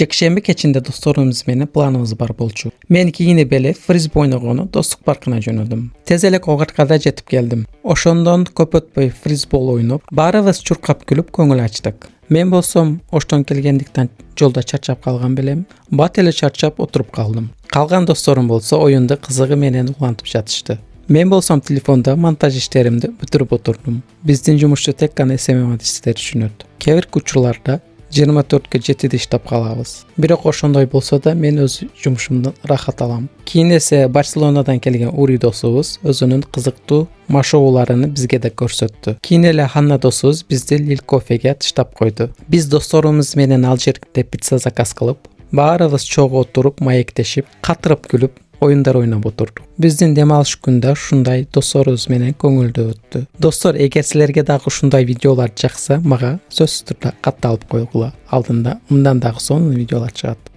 Жекшемби кечинде досторубуз менен планыбыз бар болчу. Мен кийинип эле фризбол ойногону достук паркына жөнөдүм. Тез эле когартка жетип келдим. Ошондон көп өтпөй фризбол ойноп, баарыбыз чуркап күлүп көңүл ачтык. Мен болсом оштон келгендиктен жолдо чарчап калган белем. Бат эле чарчап отуруп калдым. Калган досторум болсо оюнду кызыгы менен улантып жатышты. Мен болсом телефонда монтаж иштеримди бүтүрүп отурдум. Биздин жумушчу тек гана SMM-дистер түшүнөт. Кээ бир учурларда 24-кө 7 иштеп калабыз. Бирок ошондой болсо да мен өз жумушумдан рахат алам. Кийин эсе Барселонадан келген Ури досубуз өзүнүн кызыктуу машыгууларын бизге да көрсөттү. Кийин эле Ханна досубуз бизди Лил кофеге таштап койду. Биз досторубуз менен ал жерде пицца заказ кылып, баарыбыз чогуу отуруп, маектешип, катырып күлүп, оюндар ойноп отурдук. Биздин дем алыш күндө ушундай досторубуз менен көңүлдүү өттү. Достор, эгер силерге дагы ушундай видеолар жакса, мага сөзсүз түрдө катталып койгула. Алдында мындан дагы сонун видеолар чыгат.